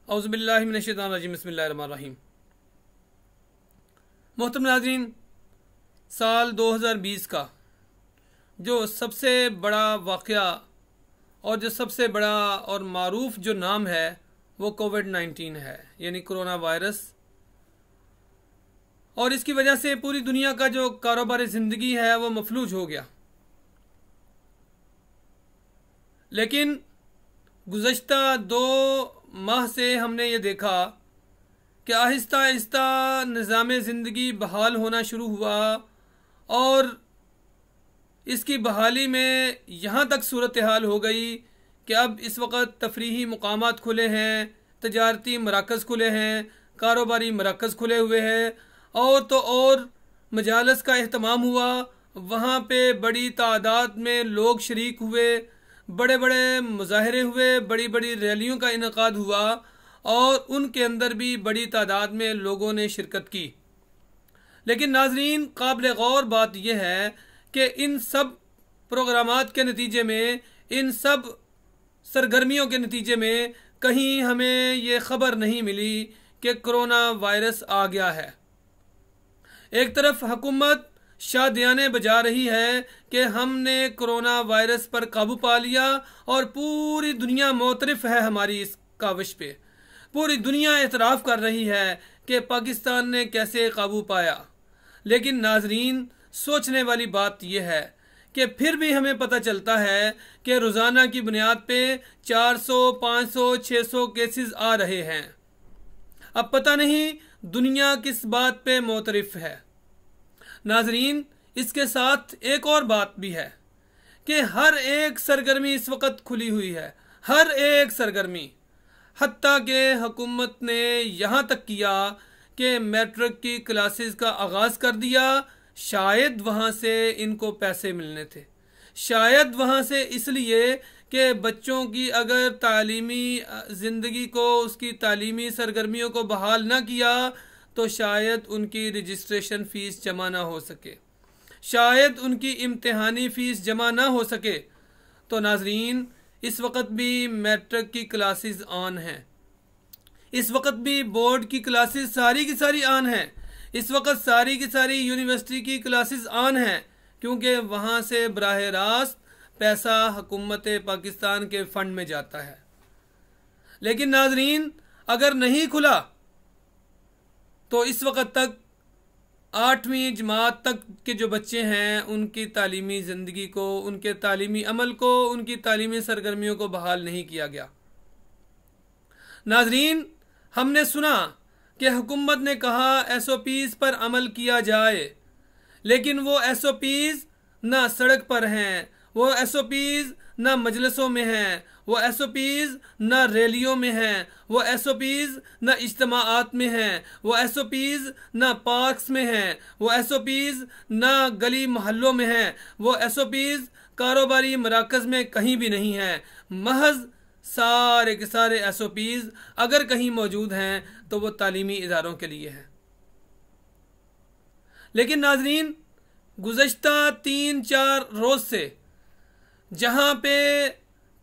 औज़ुबिल्लाहि मिनश्शैतानिर्रजीम बिस्मिल्लाहिर्रहमानिर्रहीम। मोहतरम नाज़रीन, साल 2020 का जो सबसे बड़ा वाक़या और जो सबसे बड़ा और मारूफ जो नाम है वो कोविड-19 है, यानी कोरोना वायरस। और इसकी वजह से पूरी दुनिया का जो कारोबार ज़िंदगी है वो मफलूज हो गया। लेकिन गुज़श्ता 2 माह से हमने ये देखा कि आहिस्ता आहिस्ता निज़ाम ज़िंदगी बहाल होना शुरू हुआ और इसकी बहाली में यहाँ तक सूरत हाल हो गई कि अब इस वक्त तफरीही मुकामात खुले हैं, तजारती मराकज़ खुले हैं, कारोबारी मराकज़ खुले हुए हैं और तो और मजालस का एहतमाम हुआ। वहाँ पे बड़ी तादाद में लोग शरीक हुए, बड़े बड़े मुजाहरे हुए, बड़ी बड़ी रैलियों का इनकाद हुआ और उनके अंदर भी बड़ी तादाद में लोगों ने शिरकत की। लेकिन नाजरीन, काबिल गौर बात यह है कि इन सब प्रोग्रामात के नतीजे में, इन सब सरगर्मियों के नतीजे में कहीं हमें ये ख़बर नहीं मिली कि कोरोना वायरस आ गया है। एक तरफ हुकूमत शादियाने बजा रही है कि हमने कोरोना वायरस पर काबू पा लिया और पूरी दुनिया मोतरफ है हमारी इस काविश पे। पूरी दुनिया एतराफ़ कर रही है कि पाकिस्तान ने कैसे काबू पाया। लेकिन नाजरीन, सोचने वाली बात यह है कि फिर भी हमें पता चलता है कि रोज़ाना की बुनियाद पे 400, 500, 600 केसेस आ रहे हैं। अब पता नहीं दुनिया किस बात पे मोतरफ है। नाजरीन, इसके साथ एक और बात भी है कि हर एक सरगर्मी इस वक्त खुली हुई है, हर एक सरगर्मी। हत्ता के हुकूमत ने यहाँ तक किया कि मैट्रिक की क्लासेस का आगाज़ कर दिया। शायद वहाँ से इनको पैसे मिलने थे, शायद वहाँ से इसलिए कि बच्चों की अगर तालीमी ज़िंदगी को, उसकी तालीमी सरगर्मियों को बहाल ना किया तो शायद उनकी रजिस्ट्रेशन फ़ीस जमा ना हो सके, शायद उनकी इम्तिहानी फ़ीस जमा ना हो सके। तो नाजरीन, इस वक्त भी मैट्रिक की क्लासेस ऑन हैं, इस वक्त भी बोर्ड की क्लासेस सारी की सारी ऑन हैं, इस वक्त सारी की सारी यूनिवर्सिटी की क्लासेस ऑन हैं, क्योंकि वहाँ से बराह रास्त पैसा हुकूमत पाकिस्तान के फ़ंड में जाता है। लेकिन नाजरीन, अगर नहीं खुला तो इस वक्त तक 8वीं जमात तक के जो बच्चे हैं उनकी तालीमी ज़िंदगी को, उनके तालीमी अमल को, उनकी तालीमी सरगर्मियों को बहाल नहीं किया गया। नाजरीन, हमने सुना कि हुकूमत ने कहा SOPs पर अमल किया जाए, लेकिन वो SOPs ना सड़क पर हैं, वो SOPs ना मजलिसों में हैं, वो SOPs ना रैलियों में हैं, वो SOPs ना इज्तिमाआत में हैं, वो SOPs ना पार्क्स में हैं, वो SOPs ना गली मोहल्लों में हैं, वो SOPs कारोबारी मराकज़ में कहीं भी नहीं हैं। महज सारे के सारे SOPs अगर कहीं मौजूद हैं तो वो तालीमी इदारों के लिए हैं। लेकिन नाजरीन, गुज़श्ता 3-4 रोज़ से जहाँ पे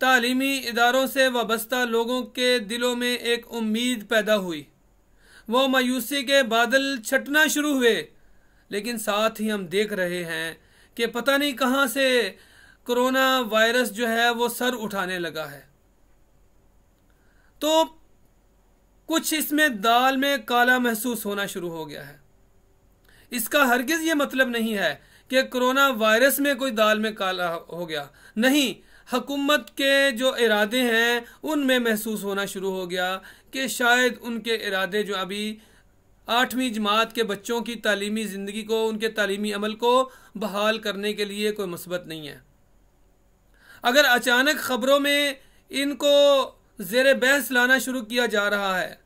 तालीमी इदारों से वाबस्ता लोगों के दिलों में एक उम्मीद पैदा हुई, वो मायूसी के बादल छटना शुरू हुए। लेकिन साथ ही हम देख रहे हैं कि पता नहीं कहाँ से कोरोना वायरस जो है वो सर उठाने लगा है। तो कुछ इसमें दाल में काला महसूस होना शुरू हो गया है। इसका हरगिज़ ये मतलब नहीं है कि कोरोना वायरस में कोई दाल में काला हो गया, नहीं। हुकूमत के जो इरादे हैं उनमें महसूस होना शुरू हो गया कि शायद उनके इरादे जो अभी 8वीं जमात के बच्चों की तालीमी ज़िंदगी को, उनके तालीमी अमल को बहाल करने के लिए कोई मुस्बत नहीं है। अगर अचानक ख़बरों में इनको ज़ेरे बहस लाना शुरू किया जा रहा है,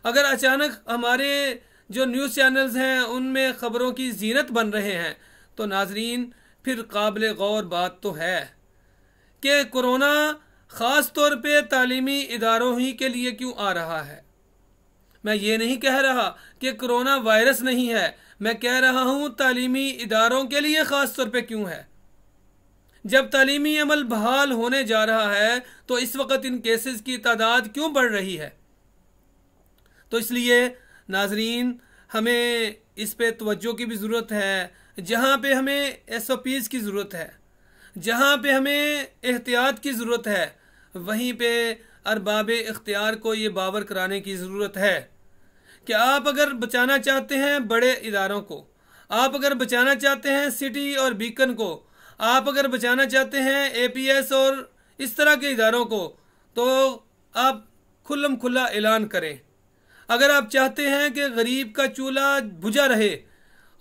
अगर अचानक हमारे जो न्यूज़ चैनल्स हैं उनमें ख़बरों की ज़ीनत बन रहे हैं, तो नाजरीन, फिर काबिल गौर बात तो है कि कोरोना ख़ास तौर पे तालीमी इदारों ही के लिए क्यों आ रहा है। मैं ये नहीं कह रहा कि कोरोना वायरस नहीं है, मैं कह रहा हूँ तालीमी इदारों के लिए ख़ास तौर पे क्यों है। जब तालीमी अमल बहाल होने जा रहा है तो इस वक्त इन केसेस की तादाद क्यों बढ़ रही है। तो इसलिए नाजरीन, हमें इस पे तवज्जो की भी ज़रूरत है। जहाँ पे हमें SOPs की ज़रूरत है, जहाँ पे हमें एहतियात की ज़रूरत है, वहीं पे अरबाब इख्तियार को ये बावर कराने की ज़रूरत है कि आप अगर बचाना चाहते हैं बड़े इदारों को, आप अगर बचाना चाहते हैं सिटी और बीकन को, आप अगर बचाना चाहते हैं APS और इस तरह के इदारों को, तो आप खुल्लम खुल्ला ऐलान करें। अगर आप चाहते हैं कि गरीब का चूल्हा बुझा रहे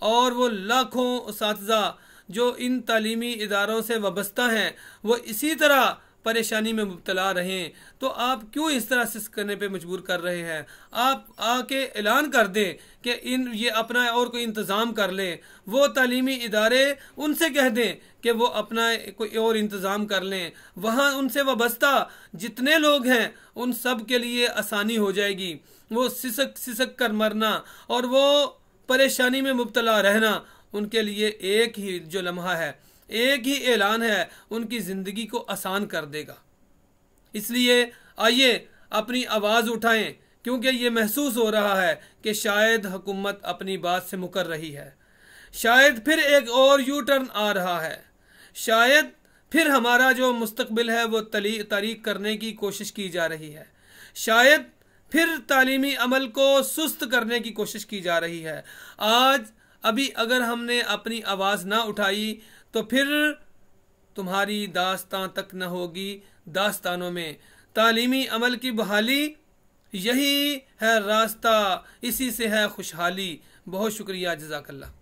और वो लाखों उसातिज़ा जो इन तालीमी इदारों से वाबस्ता हैं वो इसी तरह परेशानी में मुब्तला रहें, तो आप क्यों इस तरह से करने पे मजबूर कर रहे हैं? आप आके ऐलान कर दें कि ये अपना और कोई इंतज़ाम कर लें। वो तालीमी इदारे, उनसे कह दें कि वो अपना कोई और इंतज़ाम कर लें। वहाँ उनसे वाबस्ता जितने लोग हैं उन सब के लिए आसानी हो जाएगी। वो सिसक सिसक कर मरना और वो परेशानी में मुब्तला रहना उनके लिए एक ही जो लम्हा है, एक ही ऐलान है, उनकी ज़िंदगी को आसान कर देगा। इसलिए आइए अपनी आवाज़ उठाएं, क्योंकि ये महसूस हो रहा है कि शायद हुकूमत अपनी बात से मुकर रही है, शायद फिर एक और यू टर्न आ रहा है, शायद फिर हमारा जो मुस्तकबिल है वो तारीक करने की कोशिश की जा रही है, शायद फिर तालीमी अमल को सुस्त करने की कोशिश की जा रही है। आज अभी अगर हमने अपनी आवाज़ ना उठाई तो फिर तुम्हारी दास्तां तक न होगी दास्तानों में। तालीमी अमल की बहाली यही है रास्ता, इसी से है खुशहाली। बहुत शुक्रिया, जज़ाकल्लाह।